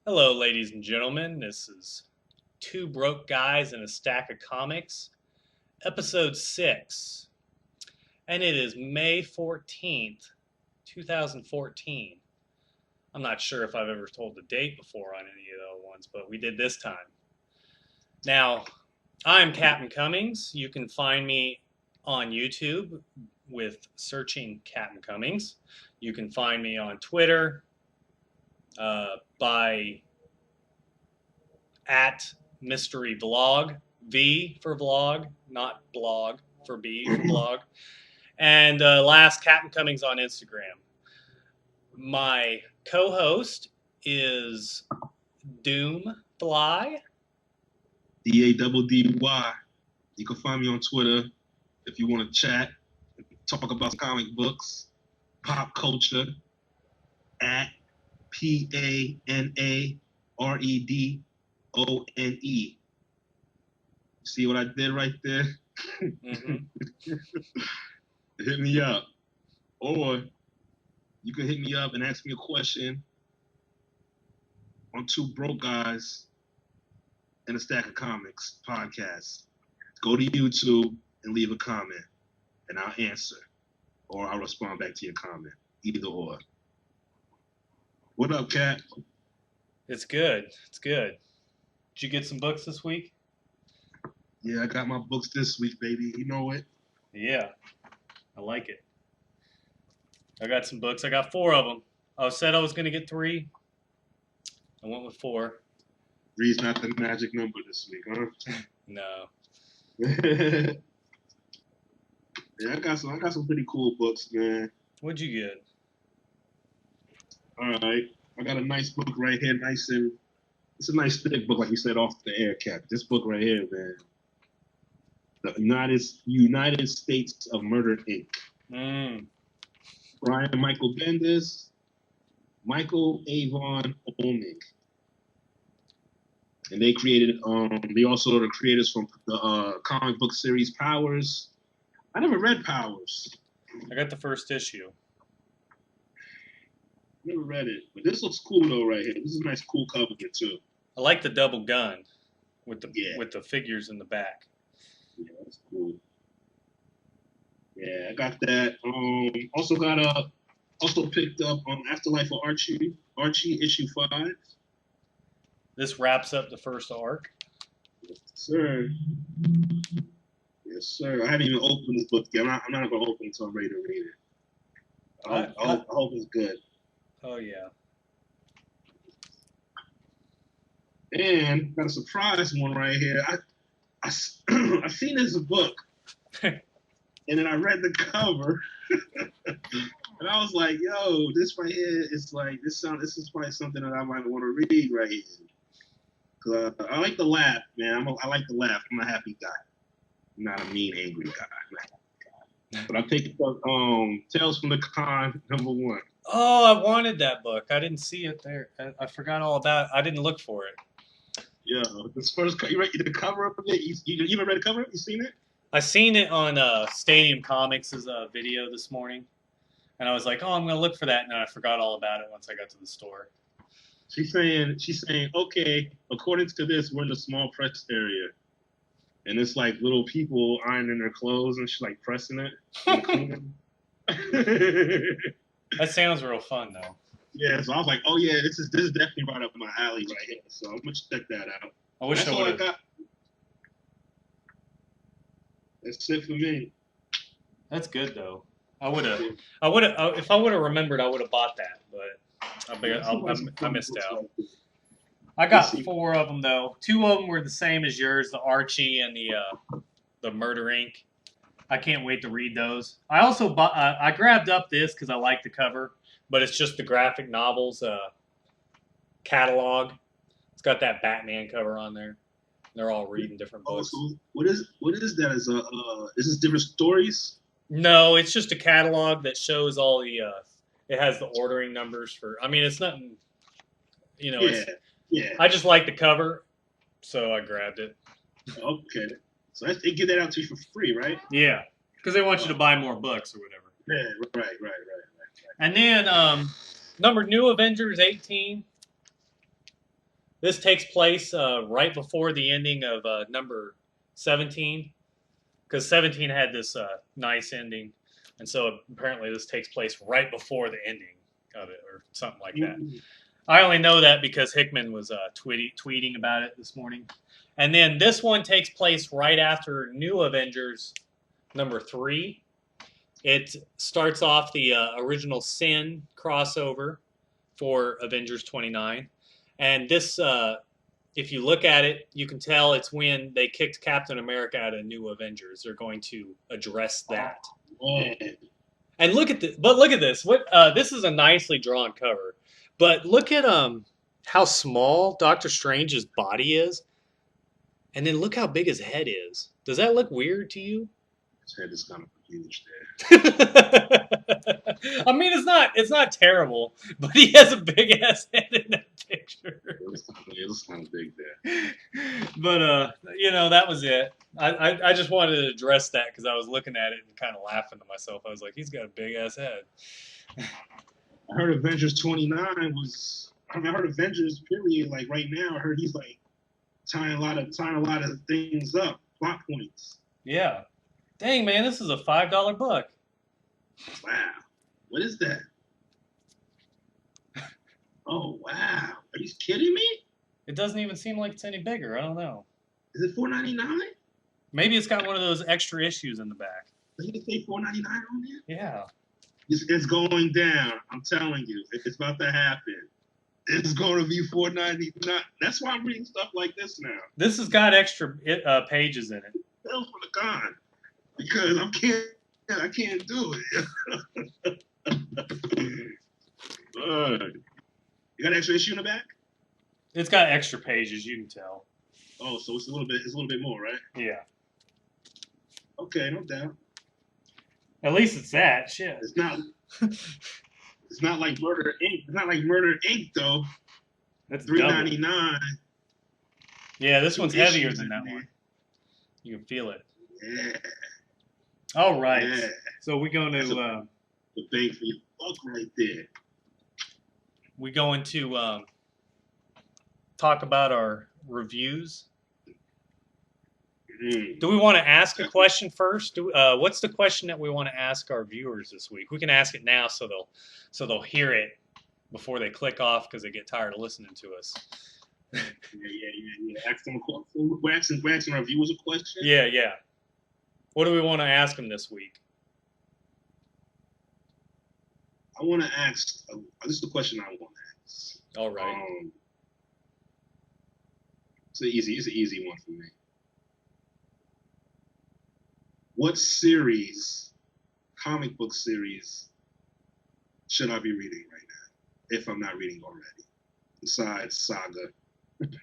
Hello, ladies and gentlemen. This is Two Broke Guys and a Stack of Comics, episode 6. And it is May 14th, 2014. I'm not sure if I've ever told the date before on any of the other ones, but we did this time. Now, I'm Capn Cummings. You can find me on YouTube with searching Capn Cummings. You can find me on Twitter by at mystery vlog, V for vlog, not blog, for B for blog, and last Captain Cummings on Instagram. My co-host is Doomfly. DADDY. You can find me on Twitter if you want to chat, talk about comic books, pop culture, at PANAREDONE. See what I did right there? Mm-hmm. Hit me up. Or you can hit me up and ask me a question on Two Broke Guys and a Stack of Comics podcast. Go to YouTube and leave a comment, and I'll answer, or I'll respond back to your comment. Either or. What up, Cat? It's good. It's good. Did you get some books this week? Yeah, I got my books this week, baby. You know it. Yeah, I like it. I got some books. I got 4 of them. I said I was going to get 3. I went with 4. Three's not the magic number this week, huh? No. Yeah, I got some pretty cool books, man. What'd you get? All right, I got a nice book right here, it's a nice thick book, like you said, off the air, Cap. This book right here, man. The United States of Murder, Inc. Brian Michael Bendis, Michael Avon Oeming. And they created, they also are the creators from the comic book series Powers. I never read Powers. I got the first issue. Never read it. But this looks cool, though, right here. This is a nice, cool cover, too. I like the double gun with the figures in the back. Yeah, that's cool. Yeah, I got that. Also picked up Afterlife of Archie issue 5. This wraps up the first arc. Yes, sir. Yes, sir. I haven't even opened this book yet. I'm not going to open it until I'm ready to read it. I hope it's good. Oh, yeah. And got a surprise one right here. I seen this book, and then I read the cover, and I was like, "Yo, this right here is like this is probably something that I might want to read right here." Cause I like to laugh, man. I like to laugh. I'm a happy guy. I'm not a mean, angry guy. But I picked up Tales from the Con #1. Oh, I wanted that book. I didn't see it there. I forgot all about it. I didn't look for it. Yeah, this first you read the cover of it. You even read the cover? You seen it? I seen it on Stadium Comics' video this morning, and I was like, "Oh, I'm gonna look for that," and then I forgot all about it once I got to the store. She's saying, okay, according to this, we're in the small press area. And it's like little people ironing their clothes and she's like pressing it and cleaning. That sounds real fun, though. Yeah, so I was like, oh yeah, this is definitely right up my alley right here. So I'm gonna check that out. I wish That's I all would I got. That's it for me. That's good though. If I would have remembered, I would have bought that, but I missed out. I got 4 of them though. 2 of them were the same as yours, the Archie and the Murder Inc. I can't wait to read those. I also bought. I grabbed up this because I like the cover, but it's just the graphic novels catalog. It's got that Batman cover on there. They're all reading different books. So what is that? Is this different stories? No, it's just a catalog that shows all the. It has the ordering numbers for. I mean, it's nothing. You know. Yeah. I just like the cover, so I grabbed it. Okay. So they give that out to you for free, right? Yeah, because they want you to buy more books or whatever. Yeah. Right. And then New Avengers 18. This takes place right before the ending of number 17, because 17 had this nice ending, and so apparently this takes place right before the ending of it, or something like that. Mm. I only know that because Hickman was tweeting about it this morning. And then this one takes place right after New Avengers number 3. It starts off the original Sin crossover for Avengers 29. And this, if you look at it, you can tell it's when they kicked Captain America out of New Avengers. They're going to address that. Oh, man. And look at this. But look at this. What this is a nicely drawn cover. But look at how small Doctor Strange's body is, and then look how big his head is. Does that look weird to you? His head is kind of huge there. I mean, it's not terrible, but he has a big ass head in that picture. It was kind of big there. But you know, that was it. I just wanted to address that because I was looking at it and kind of laughing to myself. I was like, he's got a big ass head. I heard Avengers 29 was. I mean, I heard Avengers period. Like right now, I heard he's like tying a lot of things up, plot points. Yeah. Dang, man, this is a $5 book. Wow, what is that? Oh wow, are you kidding me? It doesn't even seem like it's any bigger. I don't know. Is it $4.99? Maybe it's got one of those extra issues in the back. Did you say $4.99 on there? Yeah. It's going down. I'm telling you, it's about to happen. It's going to be $4.99. That's why I'm reading stuff like this now. This has got extra pages in it. Hell for the con, because I can't do it. You got an extra issue in the back? It's got extra pages, you can tell. Oh, so it's a little bit more, right? Yeah. Okay, no doubt. At least it's that. Shit. It's not. It's not like Murder Inc. It's not like Murder Inc. though. That's $3.99. Yeah, this one's heavier than that one. You can feel it. Yeah. All right. Yeah. So we're going to the bang for your buck right there. we're going to talk about our reviews. Do we want to ask a question first? What's the question that we want to ask our viewers this week? We can ask it now, so they'll hear it before they click off because they get tired of listening to us. Yeah. Ask them a question. We're asking our viewers a question. Yeah. What do we want to ask them this week? I want to ask. This is the question I want to ask. All right. It's an easy one for me. What series, comic book series, should I be reading right now, if I'm not reading already? Besides Saga. And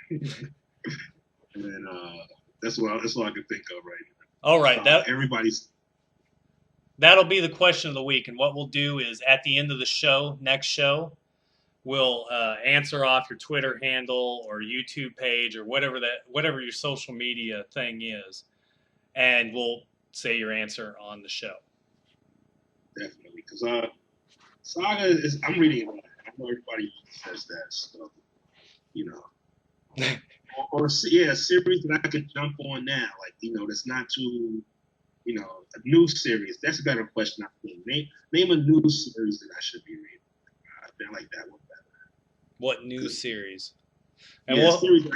then that's all I can think of right now. All right. That'll be the question of the week. And what we'll do is at the end of the next show, we'll answer off your Twitter handle or YouTube page or whatever your social media thing is, and we'll say your answer on the show. Definitely, because Saga is. I'm reading it. I know everybody says that, so you know. or a series that I could jump on now, that's not too, a new series. That's a better question, I think. Name a new series that I should be reading. I feel like that one better. What new series? And series.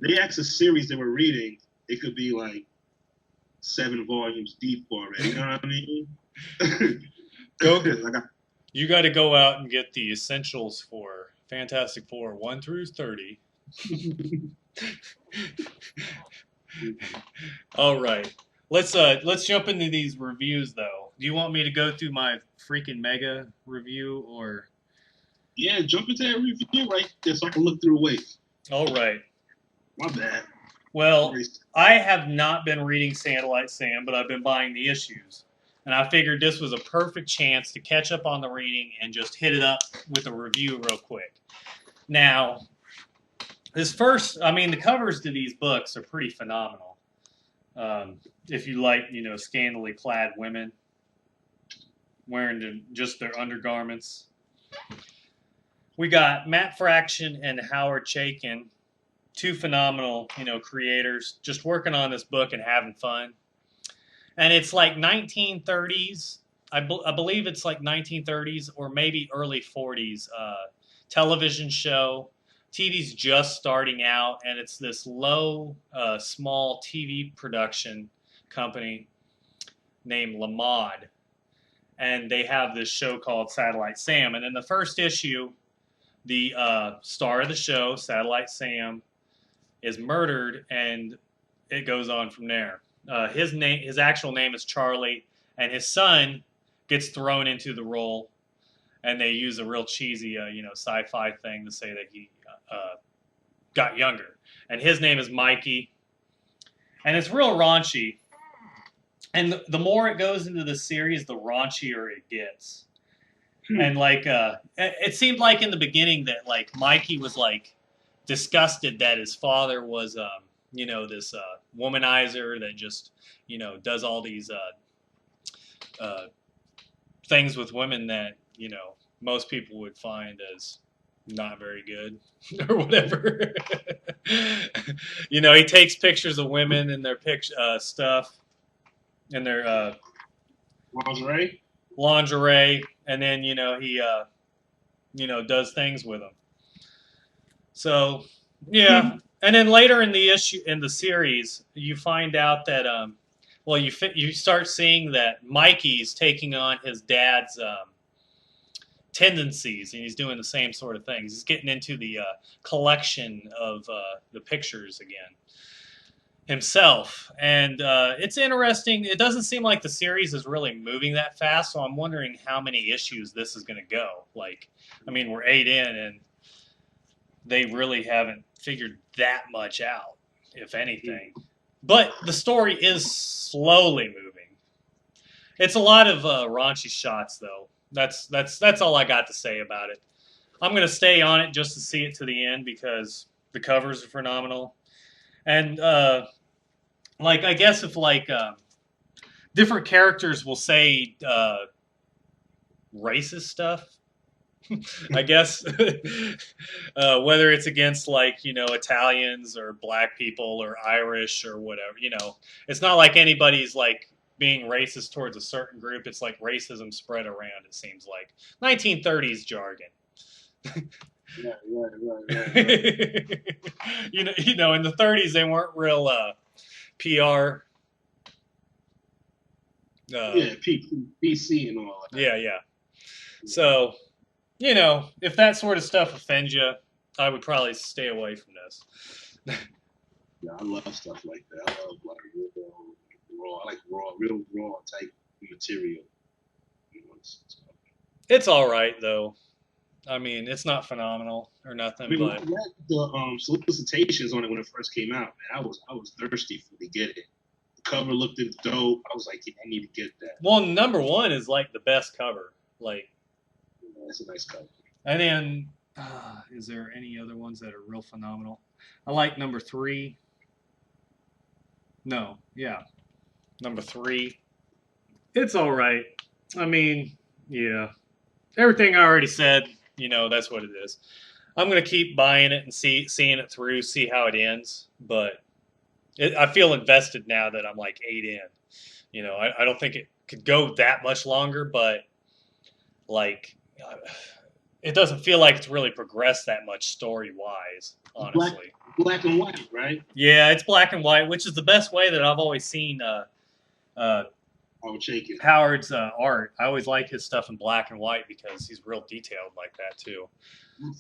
They asked a series they were reading. It could be like 7 volumes deep already. You know what I mean? You got to go out and get the essentials for Fantastic Four 1 through 30. All right, let's jump into these reviews though. Do you want me to go through my freaking mega review or? Yeah, jump into that review right there so I can look through ways. All right. My bad. Well, I have not been reading Satellite Sam, but I've been buying the issues. And I figured this was a perfect chance to catch up on the reading and just hit it up with a review real quick. Now, the covers to these books are pretty phenomenal. If you like, scantily clad women wearing just their undergarments. we got Matt Fraction and Howard Chaykin, two phenomenal, creators, just working on this book and having fun. And it's like 1930s. I believe it's like 1930s or maybe early 40s television show. TV's just starting out, and it's this low, small TV production company named Lamod, and they have this show called Satellite Sam. And in the first issue, the star of the show, Satellite Sam, is murdered, and it goes on from there. His actual name is Charlie, and his son gets thrown into the role, and they use a real cheesy, sci-fi thing to say that he got younger. And his name is Mikey, and it's real raunchy. And the more it goes into the series, the raunchier it gets. And like, it seemed like in the beginning that like Mikey was like disgusted that his father was, this womanizer that just, does all these things with women that most people would find as not very good or whatever. He takes pictures of women and their stuff and their lingerie, and then he does things with them. So yeah, and then later in the series, you find out that you start seeing that Mikey's taking on his dad's tendencies, and he's doing the same sort of things. He's getting into the collection of the pictures again himself, and it's interesting. It doesn't seem like the series is really moving that fast, so I'm wondering how many issues this is going to go. Like, I mean, we're 8 in, and they really haven't figured that much out, if anything. But the story is slowly moving. It's a lot of raunchy shots, though. That's all I got to say about it. I'm going to stay on it just to see it to the end because the covers are phenomenal. And I guess if different characters will say racist stuff, I guess, whether it's against Italians or black people or Irish or whatever, it's not like anybody's like being racist towards a certain group. It's like racism spread around. It seems like 1930s jargon. Right. In the 30s they weren't real PR. PC and all that. Yeah. So, if that sort of stuff offends you, I would probably stay away from this. Yeah, I love stuff like that. I love raw. I like real raw type material. It's all right though. I mean, it's not phenomenal or nothing. I mean, but when I read the solicitations on it when it first came out, man, I was thirsty to get it. The cover looked dope. I was like, yeah, I need to get that. Well, number 1 is like the best cover. Like, that's a nice cover. And then, is there any other ones that are real phenomenal? I like number 3. No, yeah, number 3. It's all right. I mean, yeah, everything I already said. That's what it is. I'm gonna keep buying it and seeing it through, see how it ends. But I feel invested now that I'm like 8 in. I don't think it could go that much longer, but like, it doesn't feel like it's really progressed that much story-wise, honestly. Black and white, right? Yeah, it's black and white, which is the best way that I've always seen Howard's art. I always like his stuff in black and white because he's real detailed like that too.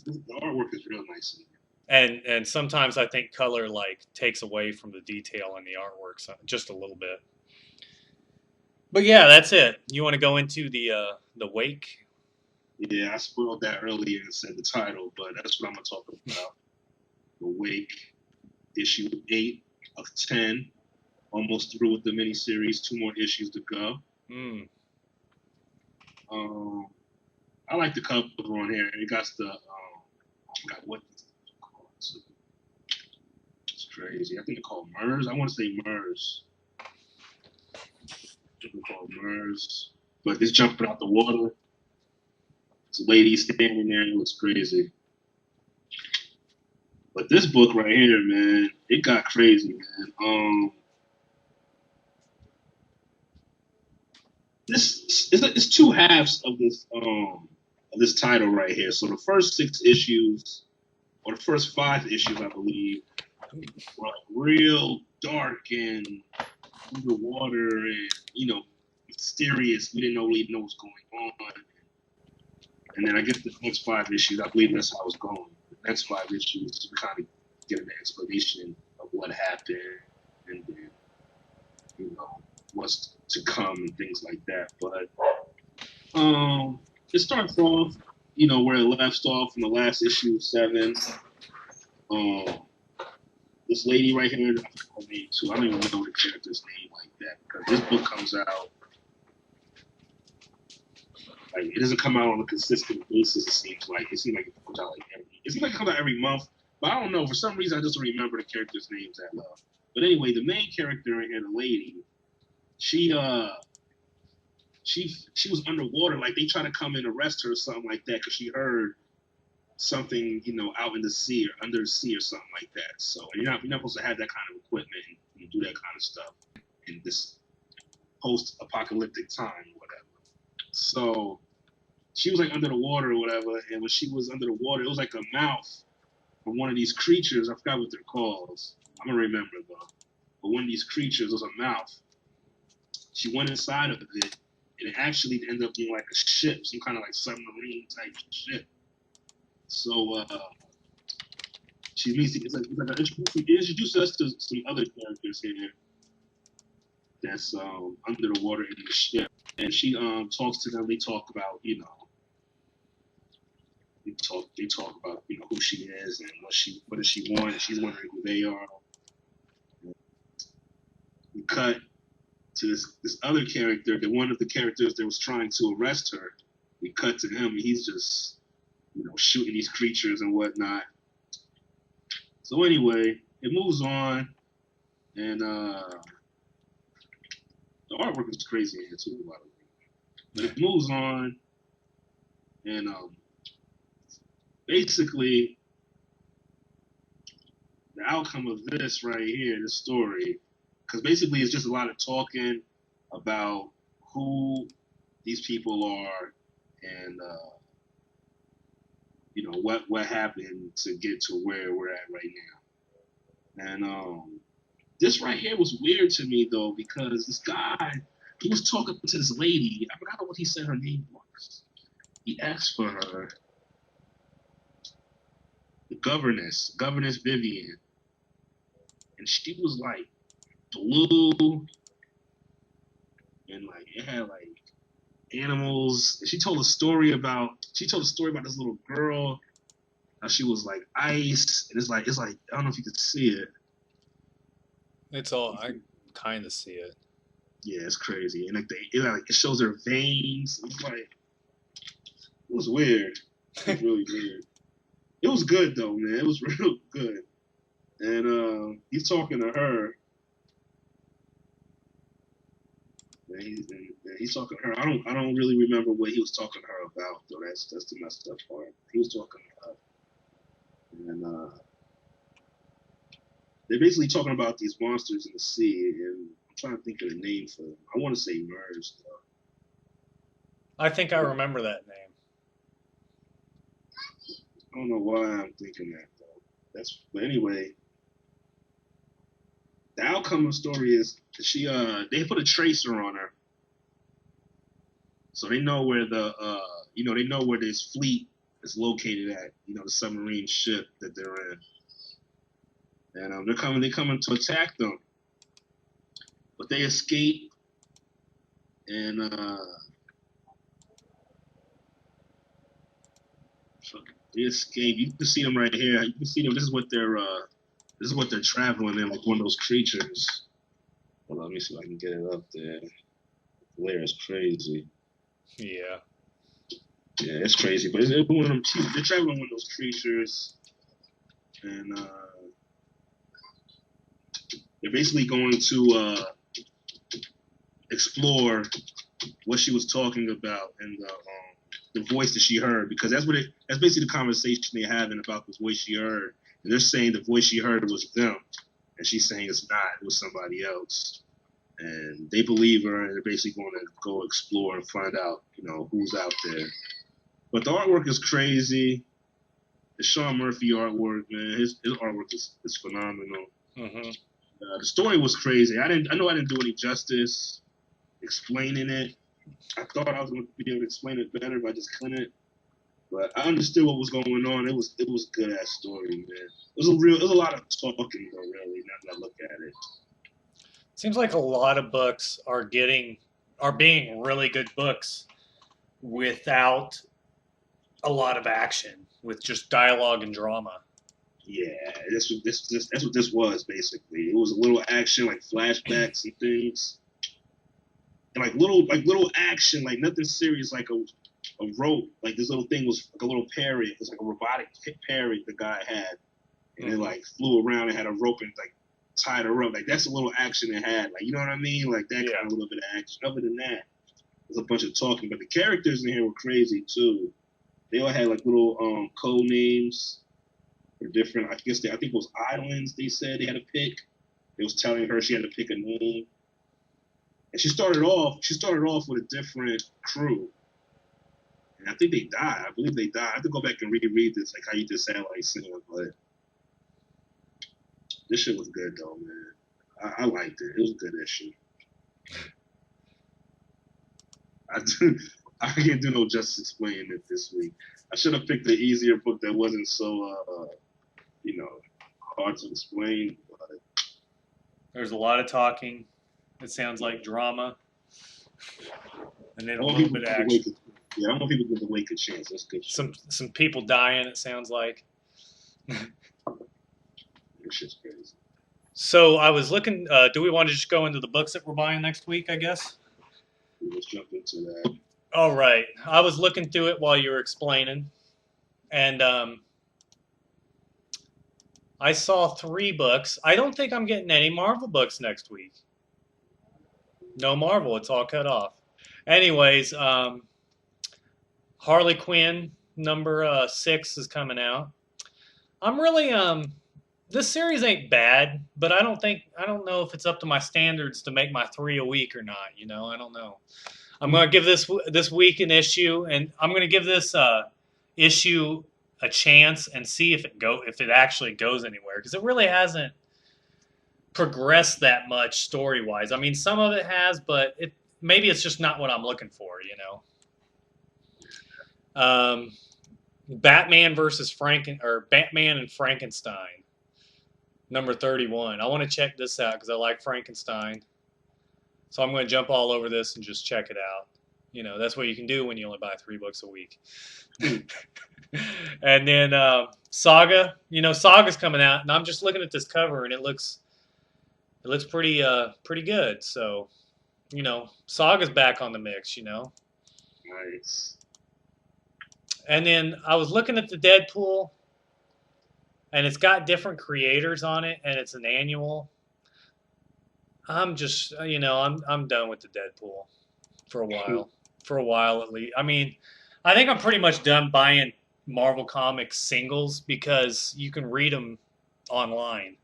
The artwork is real nice. And sometimes I think color takes away from the detail in the artwork just a little bit. But yeah, that's it. You want to go into the Wake? Yeah, I spoiled that earlier and said the title, but that's what I'm going to talk about. The Wake, issue 8 of 10. Almost through with the miniseries. 2 more issues to go. I like the cover on here. It got the what it's crazy. I think they're called MERS. I want to say MERS. They're called MERS. But it's jumping out the water. This lady standing there, it looks crazy. But this book right here, man, it got crazy, man. It's two halves of this title right here. So the first 6 issues, or the first 5 issues, I believe, were like real dark and underwater and mysterious. We didn't really know what's going on. And then I guess the next 5 issues, I believe that's how it's going. The next 5 issues, we kind of get an explanation of what happened and then, what's to come and things like that. But it starts off, where it left off in the last issue 7. This lady right here, I forgot her name too. I don't even know the character's name like that because this book comes out. Like, it doesn't come out on a consistent basis. It seems like it comes out it comes out every month. But I don't know. For some reason, I just don't remember the characters' names that well. But anyway, the main character in here, the lady, she was underwater. Like, they tried to come and arrest her or something like that because she heard something, out in the sea or under the sea or something like that. So you're not supposed to have that kind of equipment and do that kind of stuff in this post-apocalyptic time or whatever. So she was like under the water or whatever, and when she was under the water, it was like a mouth from one of these creatures. I forgot what they're called. I'm gonna remember though. But one of these creatures was a mouth. She went inside of it, and it actually ended up being like a ship, some kind of like submarine type ship. So she introduced us to some other characters here that's under the water in the ship, and she talks to them. They talk about they talk about who she is and what does she want, and she's wondering who they are. We cut to this other character, one of the characters that was trying to arrest her. We cut to him, and he's just shooting these creatures and whatnot. So anyway, it moves on, and the artwork is crazy here too, by the way. But it moves on, and basically, the outcome of this right here, this story, because basically it's just a lot of talking about who these people are and what happened to get to where we're at right now. And this right here was weird to me though, because this guy, he was talking to this lady. I forgot what he said her name was. He asked for her, the governess Vivian, and she was like blue, and like it had like animals. She told a story about this little girl. How she was like ice, and it's like I don't know if you could see it. I kind of see it. Yeah, it's crazy, and it shows her veins. It was weird. It was really weird. It was good though, man. It was real good. And he's talking to her. And he's talking to her. I don't really remember what he was talking to her about though. That's the messed up part. He was talking to her. And they're basically talking about these monsters in the sea, and I'm trying to think of the name for them. I want to say MERS, though. I think I remember that name. I don't know why I'm thinking that, though. But anyway, the outcome of the story is they put a tracer on her, so they know where they know where this fleet is located at. The submarine ship that they're in. And they're coming to attack them, but they escape, and they escape. You can see them right here. You can see them. This is what they're traveling in, like one of those creatures. Well, let me see if I can get it up there. The glare is crazy. Yeah. Yeah, it's crazy, but they're traveling with those creatures, and they're basically going to explore what she was talking about in the voice that she heard, because that's basically the conversation they're having about the voice she heard. And they're saying the voice she heard was them. And she's saying it's not, it was somebody else. And they believe her, and they're basically going to go explore and find out, who's out there. But the artwork is crazy. The Sean Murphy artwork, man, his artwork is phenomenal. Mm-hmm. The story was crazy. I know I didn't do any justice explaining it. I thought I was going to be able to explain it better, but I just couldn't. But I understood what was going on. It was good ass story, man. It was a lot of talking though, really. Now that I look at it. Seems like a lot of books are being really good books without a lot of action, with just dialogue and drama. Yeah, that's what this was basically. It was a little action, like flashbacks and things, and like little action, like nothing serious, like a rope. Like this little thing was like a little parrot. It was like a robotic parrot the guy had, and it like flew around and had a rope and like tied her up. Like that's a little action it had. Like, you know what I mean? Like that kind of little bit of action. Other than that, there's a bunch of talking. But the characters in here were crazy too. They all had like little code names for different. I think it was islands. They said they had to pick. They was telling her she had to pick a name. And she started off with a different crew. And I think they died. I believe they died. I have to go back and reread this, like how you just sound like singing, but this shit was good though, man. I liked it. It was a good issue. I can't do no justice explaining it this week. I should have picked the easier book that wasn't so hard to explain. But there's a lot of talking. It sounds like drama, and then a little bit of action. I want people to give the Wake a chance. That's good. Some people dying. It sounds like. This shit's crazy. So I was looking. Do we want to just go into the books that we're buying next week? I guess. Let's jump into that. All right. I was looking through it while you were explaining, and I saw 3 books. I don't think I'm getting any Marvel books next week. No Marvel. It's all cut off. Anyways, Harley Quinn number 6 is coming out. I'm really this series ain't bad, but I don't know if it's up to my standards to make my 3 a week or not. I don't know. I'm going to give this week an issue, and I'm going to give this issue a chance and see if it actually goes anywhere, because it really hasn't progressed that much story wise. I mean, some of it has, but maybe it's just not what I'm looking for. Batman versus Batman and Frankenstein, number 31. I want to check this out because I like Frankenstein. So I'm going to jump all over this and just check it out. That's what you can do when you only buy 3 books a week. And then Saga. Saga's coming out, and I'm just looking at this cover, and it looks pretty good. So, Saga's back on the mix. Nice. And then I was looking at the Deadpool, and it's got different creators on it, and it's an annual. I'm just, I'm done with the Deadpool for a while. For a while at least. I mean, I think I'm pretty much done buying Marvel Comics singles because you can read them online.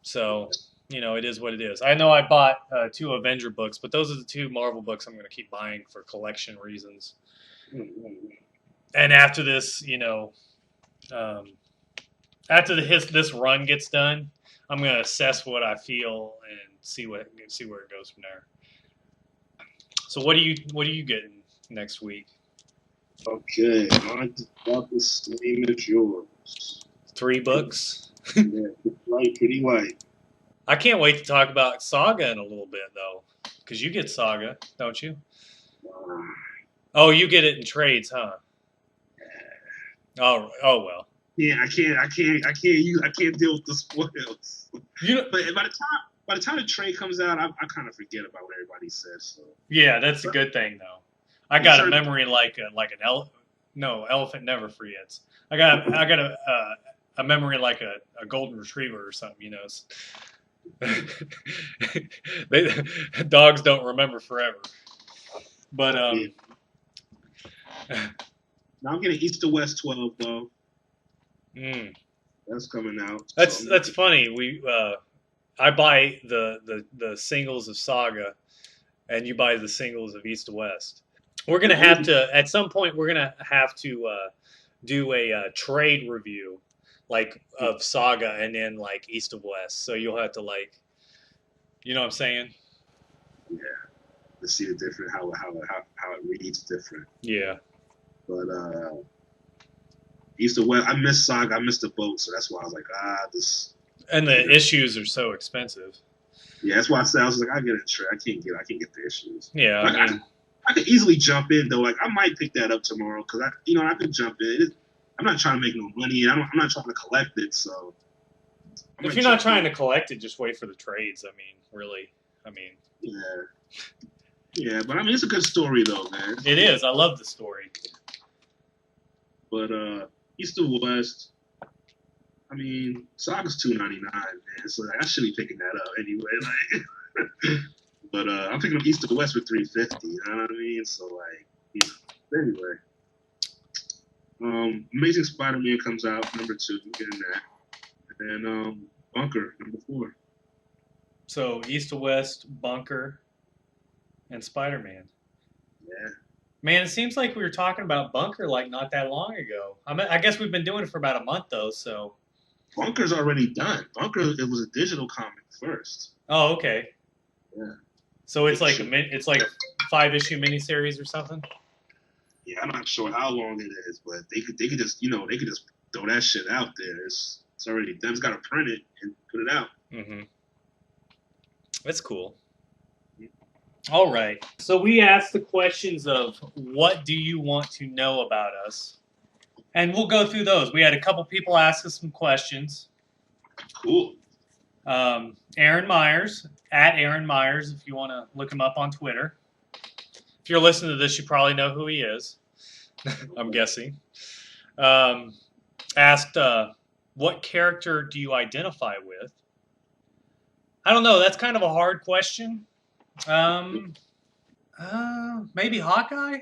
So, it is what it is. I know I bought 2 Avenger books, but those are the 2 Marvel books I'm going to keep buying for collection reasons. And after this, after this run gets done, I'm going to assess what I feel and see where it goes from there. So what are you getting next week? Okay, mine's about the same as yours. 3 books? Yeah, pretty light. I can't wait to talk about Saga in a little bit, though, because you get Saga, don't you? Oh, you get it in trades, huh? Oh well. Yeah, I can't deal with the spoils. But by the time the trade comes out, I kind of forget about what everybody says. So. Yeah, that's a good thing, though. I got a memory like an elephant. No, elephant never forgets. I got a memory like a golden retriever or something. Dogs don't remember forever. But Now I'm getting East to West 12 though. Mm. That's coming out. That's funny. I buy the singles of Saga, and you buy the singles of East to West. We're gonna have to at some point. We're gonna have to do a trade review, like of Saga, and then like East of West. So you'll have to like, you know what I'm saying? Yeah, to see the different how it reads different. Yeah. But East to West, I miss Saga. I miss the boat, so that's why I was like, this. And the issues are so expensive. Yeah, that's why I said I was like, I get a trade. I can't get the issues. Yeah, like, I could easily jump in though. Like I might pick that up tomorrow because I could jump in. I'm not trying to make no money. I'm not trying to collect it. So if you're not trying to collect it, just wait for the trades. I mean, really. I mean. Yeah, but I mean, it's a good story though, man. It is. I love the story. But East to West, I mean, Saga's $2.99, man. So like, I should be picking that up anyway. Like, but I'm picking up East to West for $3.50. You know what I mean? So like, anyway. Amazing Spider-Man comes out #2, getting that, and Bunker #4. So East to West, Bunker, and Spider-Man. Yeah. Man, it seems like we were talking about Bunker like not that long ago. I guess we've been doing it for about a month though. So Bunker's already done. Bunker, it was a digital comic first. Oh, okay. Yeah. So it's like a 5-issue miniseries or something. Yeah, I'm not sure how long it is, but they could just throw that shit out there. It's already done. It's got to print it and put it out. Mm-hmm. That's cool. All right. So we asked the questions of what do you want to know about us? And we'll go through those. We had a couple people ask us some questions. Cool. Aaron Myers, at Aaron Myers, if you want to look him up on Twitter. If you're listening to this, you probably know who he is. I'm guessing. Asked, what character do you identify with? I don't know. That's kind of a hard question. Maybe Hawkeye?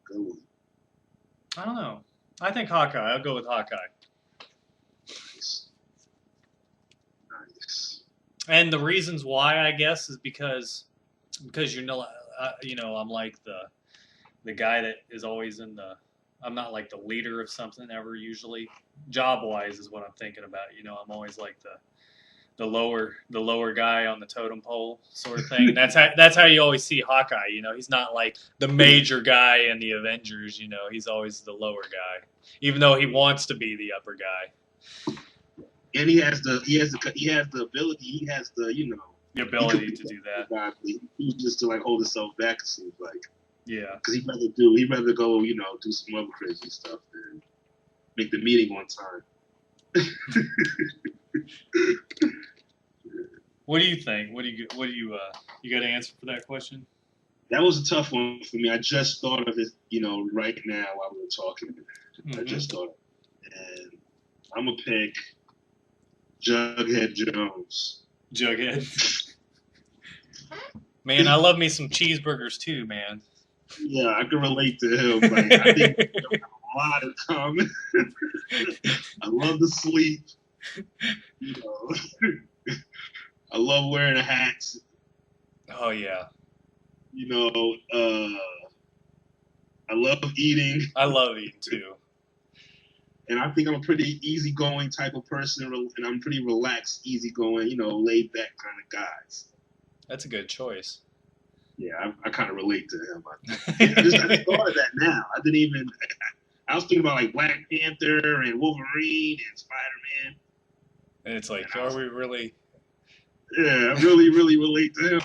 Go. I don't know. I think Hawkeye. I'll go with Hawkeye. Nice. And the reasons why, I guess, is because I'm like the guy that is always in the. I'm not like the leader of something ever usually. Job wise is what I'm thinking about. I'm always like the lower guy on the totem pole sort of thing. And that's how you always see Hawkeye. He's not like the major guy in the Avengers. He's always the lower guy, even though he wants to be the upper guy. And he has the ability. He has the the ability to do that. Exactly. He's just to like hold himself back. It seems like. Yeah. Because he'd rather go do some other crazy stuff than make the meeting on time. What do you think? What do you got an answer for that question? That was a tough one for me. I just thought of it, right now while we were talking. Mm-hmm. I just thought of it. And I'm going to pick Jughead Jones. Jughead. Man, I love me some cheeseburgers too, man. Yeah, I can relate to him. Like, I think we have a lot in common. I love to sleep. I love wearing a hat. Oh yeah. I love eating. I love eating too. And I think I'm a pretty easygoing type of person, and I'm pretty relaxed, easygoing, laid back kind of guys. That's a good choice. Yeah, I kind of relate to him. I just thought of that now. I didn't even. I was thinking about like Black Panther and Wolverine and Spider-Man. And it's like, are we really? Yeah, I really, really relate to him.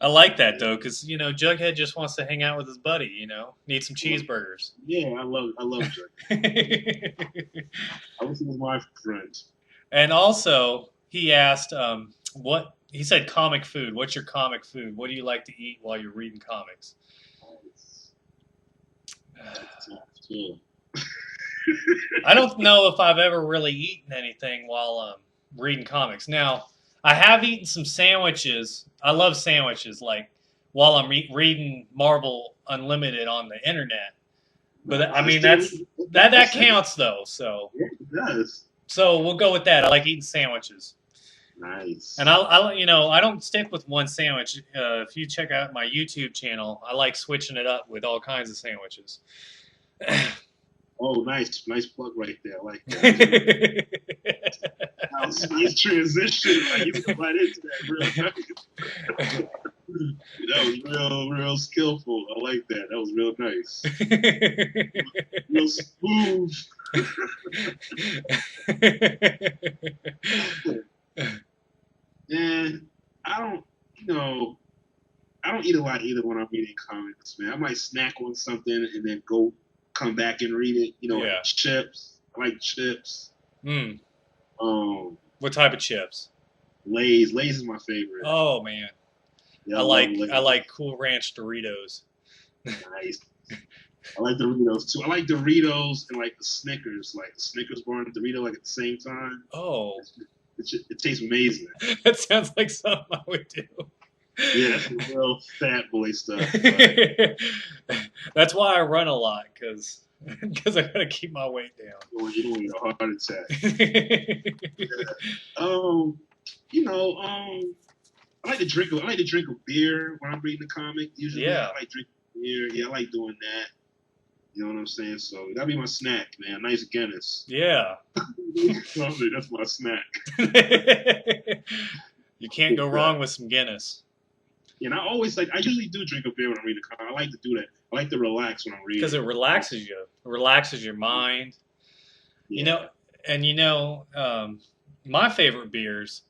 I like that though, because Jughead just wants to hang out with his buddy. Need some cheeseburgers. Yeah, I love Jughead. I wish he was my friend. And also, he asked, what he said, comic food. What's your comic food? What do you like to eat while you're reading comics? I don't know if I've ever really eaten anything while reading comics. Now, I have eaten some sandwiches. I love sandwiches. Like while I'm reading Marvel Unlimited on the internet. But I I mean, still that counts though. So Yeah, it does. we'll go with that. I like eating sandwiches. Nice. And I don't stick with one sandwich. If you check out my YouTube channel, I like switching it up with all kinds of sandwiches. Oh, nice plug right there. I like that. That was a nice transition. Like you went right into that real nice. That was real skillful. I like that. That was real nice. Real smooth. And I don't, I don't eat a lot either when I'm reading comics, man. I might snack on something and then come back and read it. Yeah. Like chips. I like chips. Mm. Um, What type of chips? Lay's. Lay's is my favorite. Oh man, Yeah, I like Cool Ranch Doritos. Nice. I like Doritos too. I like Doritos and like the Snickers, like the Snickers bar and Dorito like at the same time. Oh, it tastes amazing. That sounds like something I would do. Yeah, that's some real fat boy stuff. That's why I run a lot, because I gotta keep my weight down. Or you don't need a heart attack. Yeah. I like to drink. I like to drink a beer when I'm reading a comic. Usually, Yeah. I like drinking beer. Yeah, I like doing that. You know what I'm saying? So that'd be my snack, man. Nice Guinness. Yeah. That's my snack. You can't go wrong with some Guinness. And I usually do drink a beer when I'm reading a comic. I like to do that. I like to relax when I'm reading. Because it relaxes you. It relaxes your mind. Yeah. My favorite beers,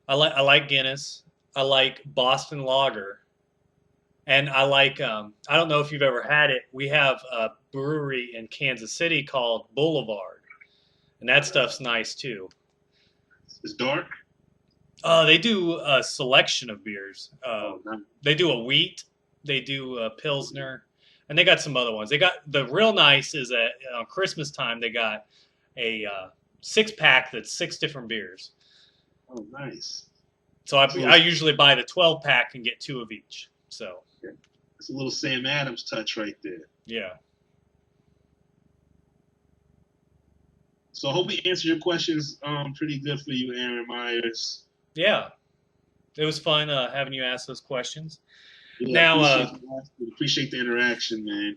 I like Guinness. I like Boston Lager. And I like, I don't know if you've ever had it. We have a brewery in Kansas City called Boulevard. And that stuff's nice too. It's dark. They do a selection of beers. Nice. They do a wheat. They do a Pilsner. And they got some other ones. They got, the real nice is that on Christmas time, they got a 6-pack that's 6 different beers. Oh, nice. So I usually buy the 12-pack and get 2 of each. So. Yeah. It's a little Sam Adams touch right there. Yeah. So I hope we answered your questions pretty good for you, Aaron Myers. Yeah. It was fun having you ask those questions. Yeah, Now, appreciate the interaction, man.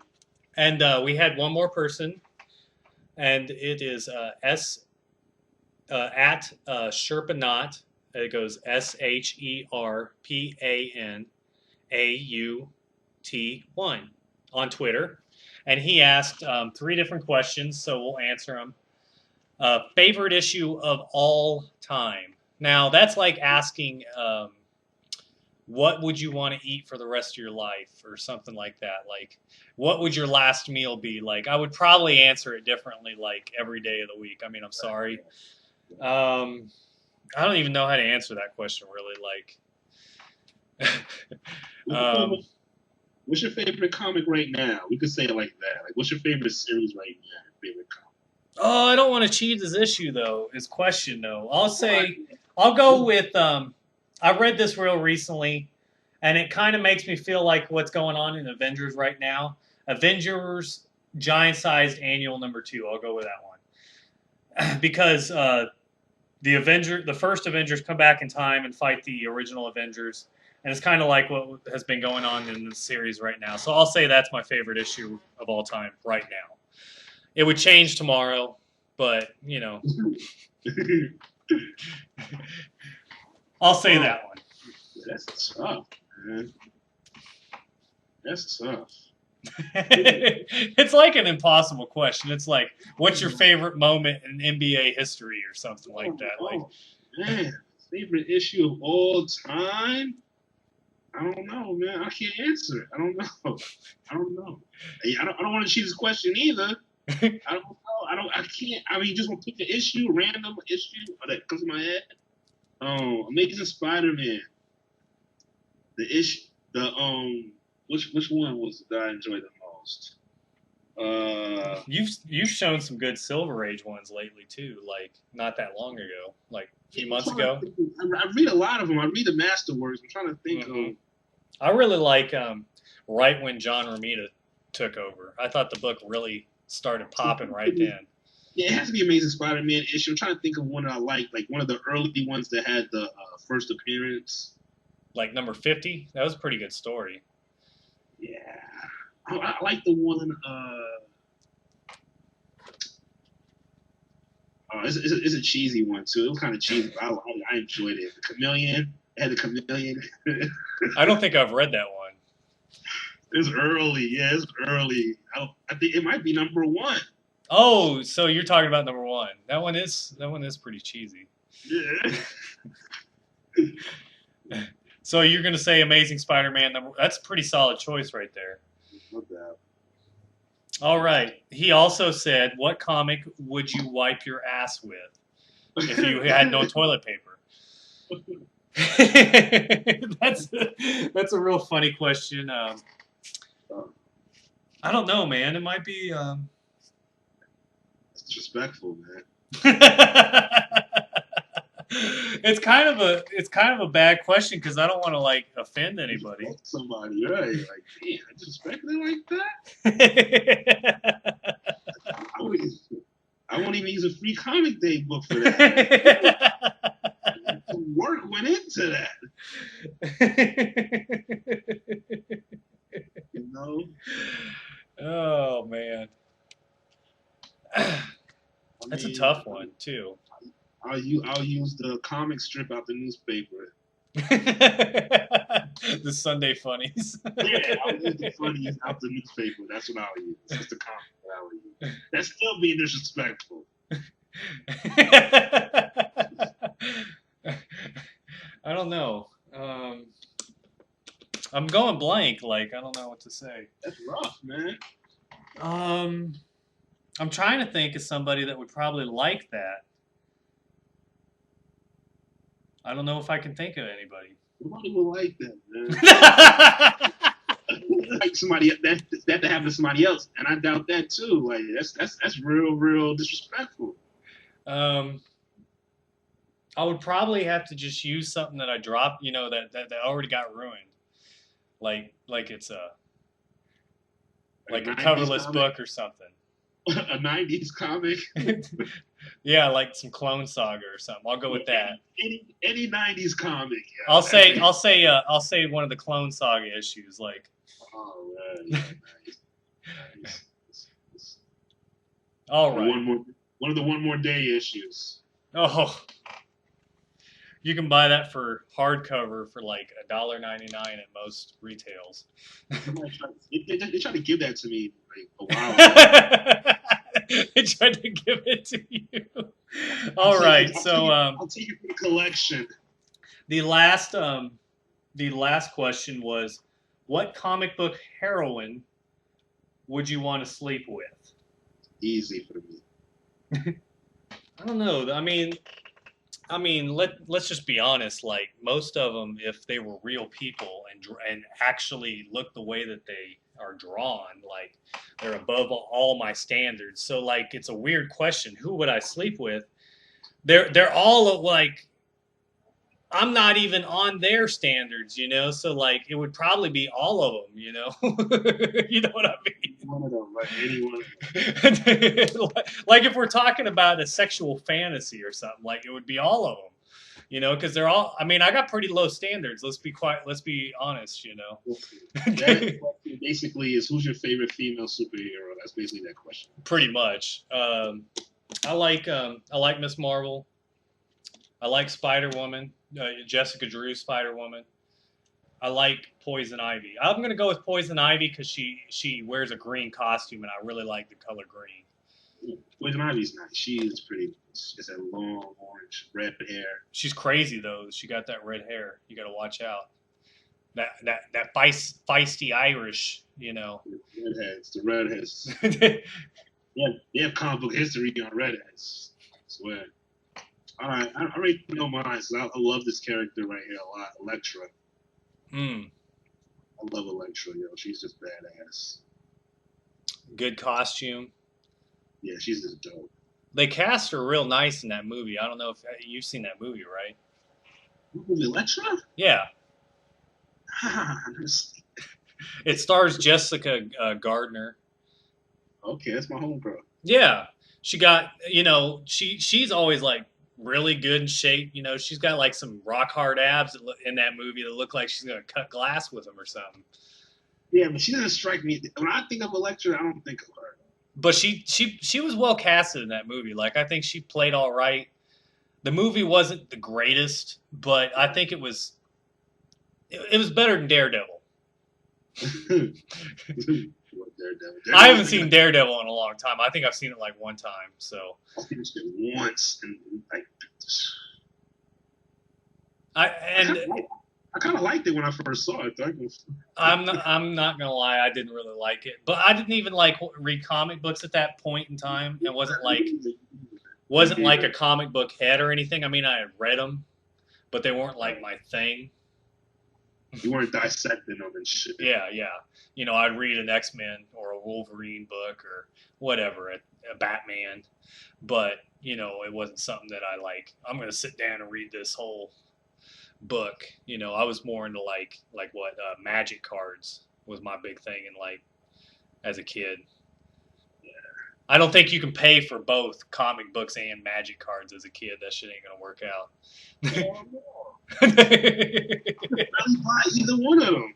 And we had one more person, and it is at Sherpanaut. It goes SHERPANAUT1 on Twitter. And he asked 3 different questions, so we'll answer them. Favorite issue of all time. Now, that's like asking what would you want to eat for the rest of your life or something like that. Like, what would your last meal be? Like, I would probably answer it differently, like every day of the week. I mean, I'm sorry. I don't even know how to answer that question really. Like, what's your favorite comic right now? We could say it like that. Like, what's your favorite series right now? Favorite comic? Oh, I don't want to cheat his issue though. His question though. I'll go with. I read this real recently, and it kind of makes me feel like what's going on in Avengers right now. Avengers Giant-Sized Annual #2. I'll go with that one because the first Avengers come back in time and fight the original Avengers, and it's kind of like what has been going on in the series right now. So I'll say that's my favorite issue of all time right now. It would change tomorrow, but I'll say that one. That's tough, man. That's tough. It's like an impossible question. It's like, what's your favorite moment in NBA history or something like that? Man, favorite issue of all time? I don't know, man. I can't answer it. I don't know. I don't want to cheat this question either. I don't know. I can't. I mean, just want to pick an issue, random issue that comes to my head. Amazing Spider-Man. Which one was that I enjoyed the most? You've shown some good Silver Age ones lately too. Like not that long ago, like a few months ago. I read a lot of them. I read the Masterworks. I'm trying to think of. I really like right when John Romita took over. I thought the book really started popping right then. Yeah, it has to be Amazing Spider-Man issue. I'm trying to think of one that I like one of the early ones that had the first appearance. Like number 50, that was a pretty good story. Yeah, I like the one. It's a cheesy one too. It was kind of cheesy, but I enjoyed it. The Chameleon. It had the Chameleon. I don't think I've read that one. It's early. Yeah, it's early. I think it might be number one. Oh, so you're talking about number one. That one is pretty cheesy. Yeah. So you're gonna say Amazing Spider-Man number? That's a pretty solid choice right there. No doubt. All right. He also said, "What comic would you wipe your ass with if you had no toilet paper?" That's a real funny question. I don't know, man. It might be. It's disrespectful, man. It's kind of a bad question because I don't want to like offend anybody. Somebody, right? Like, damn, I disrespected it like that. I won't even use a free comic day book for that. Some work went into that. You know? Oh man, that's a tough one too. I'll use the comic strip out the newspaper. The Sunday funnies. Yeah, I'll use the funnies out the newspaper. That's what I'll use. That's the comic that I'll use. That's still being disrespectful. I don't know. I'm going blank. Like I don't know what to say. That's rough, man. I'm trying to think of somebody that would probably like that. I don't know if I can think of anybody. Nobody will like that, man. Like somebody that to happen to somebody else, and I doubt that too. Like that's real disrespectful. I would probably have to just use something that I dropped, that already got ruined. Like it's a coverless comic. book or something. A 90s comic. Yeah, like some Clone Saga or something. I'll go with that. Any 90s comic. Yeah. I'll say one of the Clone Saga issues, like. Oh, yeah, nice. All right. One of the One More Day issues. Oh, you can buy that for hardcover for like $1.99 at most retails. They tried to give that to me like a while ago. They tried to give it to you. All right, so I'll take it for the collection. The last question was, what comic book heroine would you want to sleep with? Easy for me. I don't know. Let's just be honest. Like most of them, if they were real people and actually look the way that they are drawn, like they're above all my standards. So like it's a weird question. Who would I sleep with? They're all like I'm not even on their standards, So like it would probably be all of them, You know what I mean? One of them, like any one of them. Like if we're talking about a sexual fantasy or something, like it would be all of them, because they're all. I mean, I got pretty low standards. Let's be honest, That basically is who's your favorite female superhero? That's basically that question. Pretty much. I like Miss Marvel. I like Spider-Woman, Jessica Drew Spider-Woman. I like Poison Ivy. I'm going to go with Poison Ivy because she wears a green costume, and I really like the color green. Poison Ivy's nice. She is pretty. She's got long orange, red hair. She's crazy though. She got that red hair. You got to watch out. That feisty Irish, Redheads. The redheads. Yeah, they have comic book history on redheads. I swear. All right, I already know mine. So I love this character right here a lot, Elektra. I love Elektra, She's just badass. Good costume. Yeah, she's just dope. They cast her real nice in that movie. I don't know if you've seen that movie, right? Movie Elektra? Yeah. It stars Jessica Gardner. Okay, that's my homegirl. Yeah, she got she's always like really good in shape. She's got like some rock hard abs in that movie that look like she's gonna cut glass with them or something. Yeah, but she doesn't strike me. When I think of Electra, I don't think of her. But she was well casted in that movie. Like I think she played all right. The movie wasn't the greatest, but I think it was better than Daredevil. I haven't seen Daredevil in a long time. I think I've seen it like one time. So I think it's been once, and like I kind of liked it when I first saw it. I'm not gonna lie, I didn't really like it, but I didn't even like read comic books at that point in time. It wasn't like a comic book head or anything. I mean, I had read them, but they weren't like my thing. You weren't dissecting them and shit. Yeah. I'd read an X-Men or a Wolverine book or whatever, a Batman, but it wasn't something that I like. I'm gonna sit down and read this whole book. I was more into like what magic cards was my big thing, and like as a kid. I don't think you can pay for both comic books and magic cards as a kid. That shit ain't gonna work out. I buy either one of them.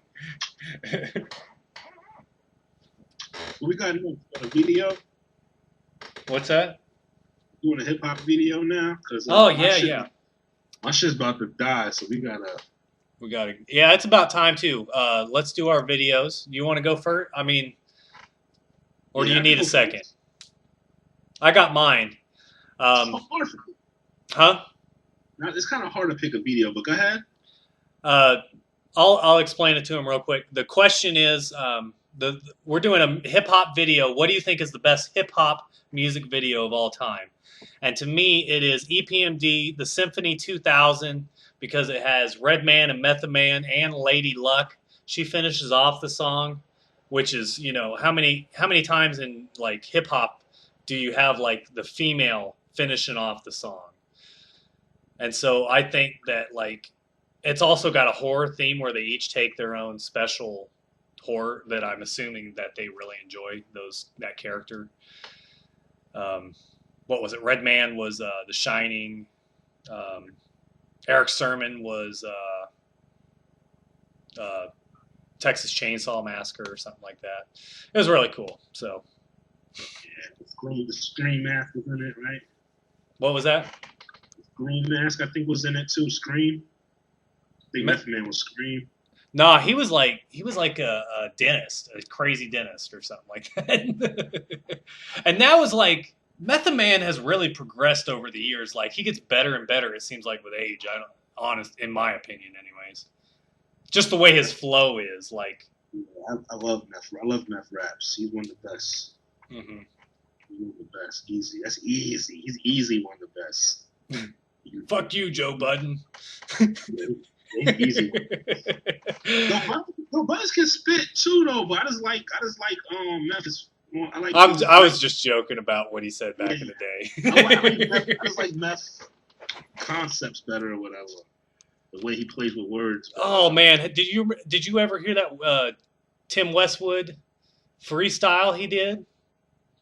We got a video. What's that? Doing a hip hop video now. Yeah. My shit's about to die, so we gotta. Yeah, it's about time too. Let's do our videos. You want to go first? I mean, or do you need a second? I got mine. Huh? Now, it's kind of hard to pick a video, but go ahead. I'll explain it to him real quick. The question is, we're doing a hip hop video. What do you think is the best hip hop music video of all time? And to me, it is EPMD, the Symphony 2000, because it has Redman and Method Man and Lady Luck. She finishes off the song, which is how many times in like hip hop do you have like the female finishing off the song? And so I think that like it's also got a horror theme where they each take their own special horror that I'm assuming that they really enjoy that character. What was it? Redman was The Shining. Eric Sermon was Texas Chainsaw Massacre or something like that. It was really cool. So yeah, the Scream mask was in it, right? What was that? Scream mask, I think, was in it too. Scream. I think Method Man was Scream. No, he was like a dentist, a crazy dentist or something like that. And that was like Method Man has really progressed over the years. Like he gets better and better. It seems like with age. In my opinion, anyways. Just the way his flow is, like. Yeah, I love Meth. I love Meth raps. He's one of the best. Mm-hmm. He's one of the best. Easy. That's easy. He's easy one of the best. Fuck you, Joe Budden. Yeah, easy. No, Buzz can spit too, though. But I just like Memphis. I was just joking about what he said back in the day. I just like Meth concepts better or whatever. The way he plays with words. Oh man, did you ever hear that Tim Westwood freestyle he did?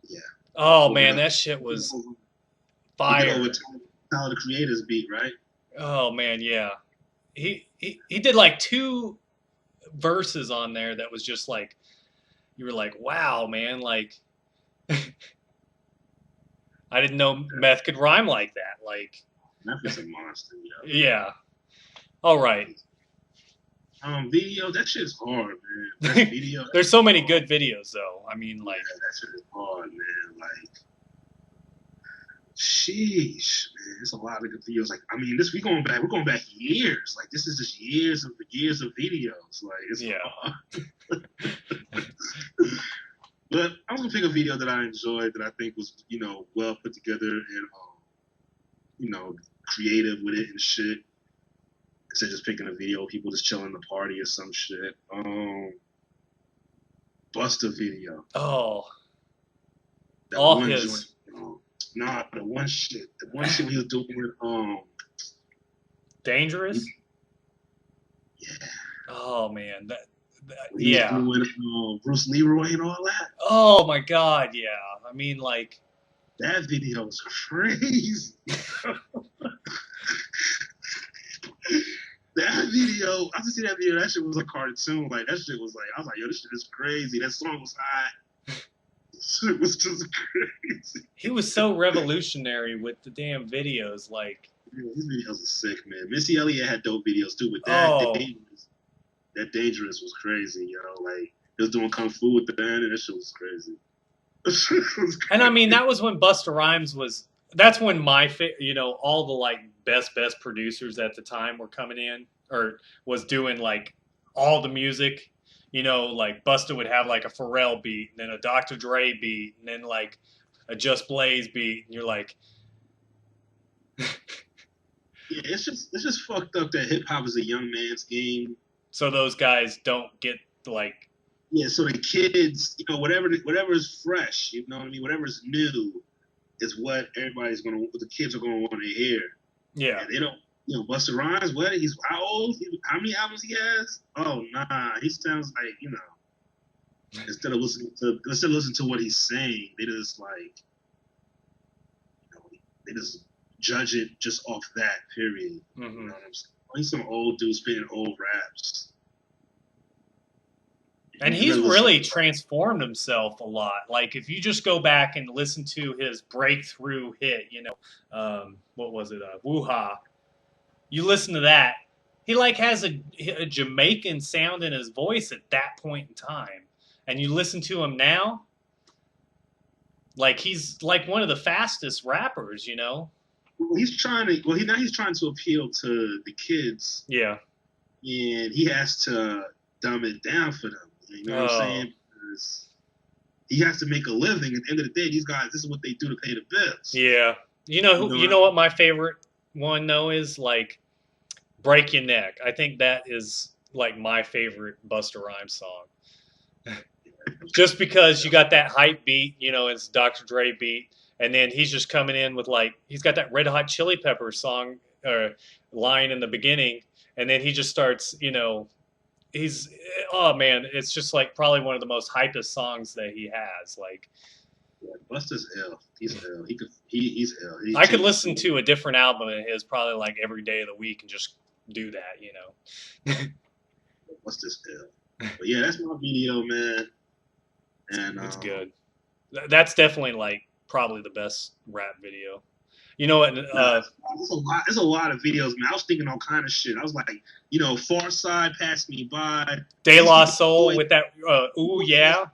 Yeah. Oh man, that shit was fire. Tyler the Creator's beat, right? Oh man, yeah. He did like 2 verses on there that was just like you were like, wow, man, like I didn't know Meth could rhyme like that. Like Meth is a monster, yo. Yeah. All right. Video, that shit's hard, man. Video. There's so many good videos, though. I mean, like. Yeah, that shit is hard, man. Like, sheesh, man. It's a lot of good videos. Like, I mean, we're going back years. Like, this is just years of videos. Like, it's hard. But I'm gonna pick a video that I enjoyed that I think was, well put together and, creative with it and shit. Instead of just picking a video of people just chilling in the party or some shit. Busta video. Oh. That all his. Nah, the one shit he was doing with Dangerous? Yeah. Oh man, that He was yeah. doing Bruce Leroy and all that. Oh my God, yeah. I mean, like, That video was crazy. That video, I just see that video. That shit was a cartoon. Like that shit was like, I was like, yo, this shit is crazy. That song was hot. Shit was just crazy. he was so revolutionary with the damn videos. Like, These videos are sick, man. Missy Elliott had dope videos too, but oh, that dangerous was crazy, yo. Like he was doing kung fu with the band, and that shit was crazy. That shit was and I mean, crazy. that was when Busta Rhymes was. That's when all the like best producers at the time were coming in, or was doing like all the music. Like Busta would have like a Pharrell beat, and then a Dr. Dre beat, and then like a Just Blaze beat, and you're like, Yeah, it's just fucked up that hip hop is a young man's game. so those guys don't get like, Yeah, so the kids, whatever is fresh, you know what I mean, whatever's new is what what the kids are gonna want to hear. yeah, And they don't, Busta Rhymes, what? He's how old? How many albums he has? Oh nah, he sounds like instead of listening to what he's saying, they just like, they just judge it just off that period. You hmm know what I'm saying? He's some old dude spitting old raps. and You he's gotta listen. really transformed himself a lot. Like if you just go back and listen to his breakthrough hit, what was it, Woo-Ha? You listen to that, he like has a Jamaican sound in his voice at that point in time, and you listen to him now, like he's like one of the fastest rappers. Well, he's trying to. Well, now he's trying to appeal to the kids, Yeah. and he has to dumb it down for them. You know what I'm Oh, saying? Because he has to make a living. At the end of the day, these guys, this is what they do to pay the bills. yeah. You know You who? know You what I know mean? what my favorite one though is, like, "Break Your Neck." I think that is like my favorite Busta Rhymes song. Just because you got that hype beat, it's Dr. Dre beat, and then he's just coming in with like he's got that Red Hot Chili Peppers song or line in the beginning, and then he just starts, he's oh man, it's just like probably one of the most hypest songs that he has. Like Yeah, Buster's ill. He's ill. He's ill. He I could takes listen to a different album of his probably like every day of the week and just do that. Buster's ill. But yeah, that's my video, man. And It's good. That's definitely like probably the best rap video. You know what? nah, there's a lot. There's a lot of videos, man. I was thinking all kind of shit. I was like, Far Side passed me by. De La Beastie Soul Boys. with that ooh yeah.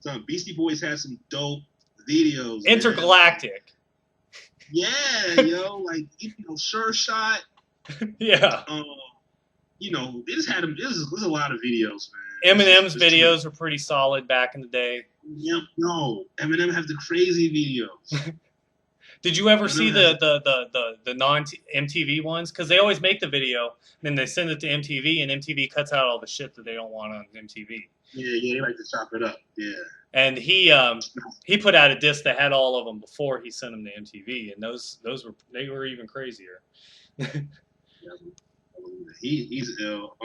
Some Beastie Boys had some dope videos, man. Intergalactic. Yeah, yo, like Sure Shot. Yeah. They just had them. There's a lot of videos, man. Eminem's It's too many. videos were pretty solid back in the day. Yep, no, Eminem have the crazy videos. Did you ever see Eminem has the non MTV ones? Because they always make the video, then they send it to MTV, and MTV cuts out all the shit that they don't want on MTV. yeah, they like to chop it up. Yeah. And he put out a disc that had all of them before he sent them to MTV, and those were even crazier. He's ill.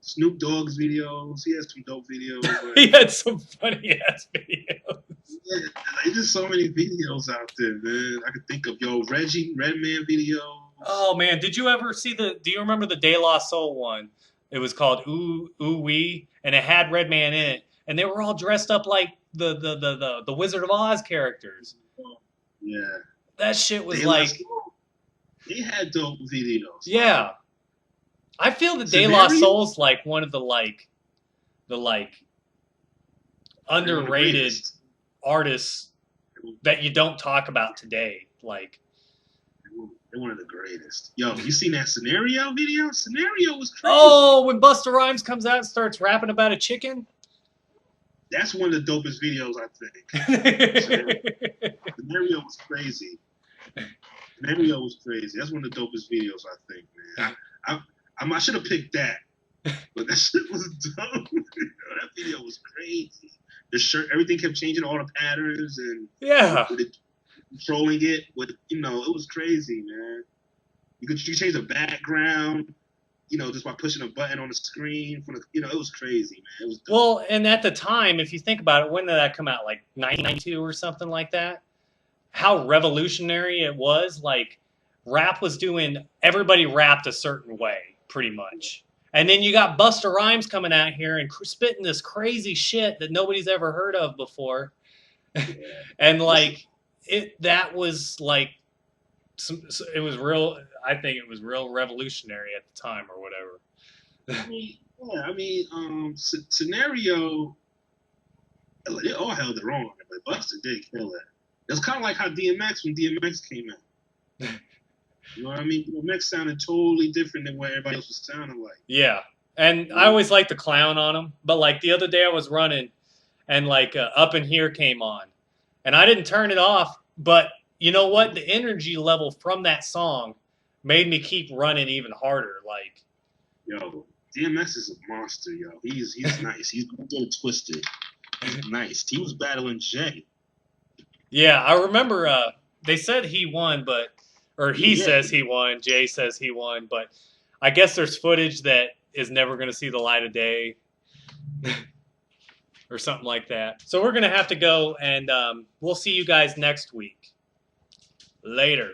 Snoop Dogg's videos. He has some dope videos. He had some funny ass videos. Yeah, there's just so many videos out there, man. I could think of Redman videos. Oh man, did you ever see do you remember the De La Soul one? It was called Ooh Ooh Wee, and it had Redman in it, and they were all dressed up like the Wizard of Oz characters. Yeah, That shit was De La like, Soul. They had dope videos. yeah. I feel that De La Scenario. Soul's like one of the They're one of the underrated greatest. artists that you don't talk about today. Like, They're one of the greatest. Yo, you seen that Scenario video? Scenario was crazy. oh, when Busta Rhymes comes out and starts rapping about a chicken. That's one of the dopest videos, I think. Scenario was crazy. Scenario was crazy. That's one of the dopest videos, I think, man. I should have picked that, but that shit was dope. That video was crazy. The shirt, everything kept changing, all the patterns, and Yeah. with it, controlling it. It was crazy, man. You could change the background. just by pushing a button on the screen from it was crazy, man. It was dope. Well, and at the time, if you think about it, when did that come out? Like 1992 or something like that? How revolutionary it was. Like, rap was doing, everybody rapped a certain way, pretty much. And then you got Busta Rhymes coming out here and spitting this crazy shit that nobody's ever heard of before. Yeah. And like, that was like, it was real, I think it was real revolutionary at the time or whatever. Scenario, it all held their own, but Buster did kill it. It's kind of like how DMX, when DMX came out. You know what I mean? DMX sounded totally different than what everybody else was sounding like. Yeah. And I always like to clown on him. But like the other day I was running and like Up in Here came on. And I didn't turn it off. But you know what? The energy level from that song made me keep running even harder. Like, yo, DMX is a monster, yo. He's nice. He's gonna get it twisted. He's nice. He was battling Jay. Yeah, I remember they said he won, or he says he won, Jay says he won, but I guess there's footage that is never going to see the light of day or something like that. So we're going to have to go, and we'll see you guys next week. Later.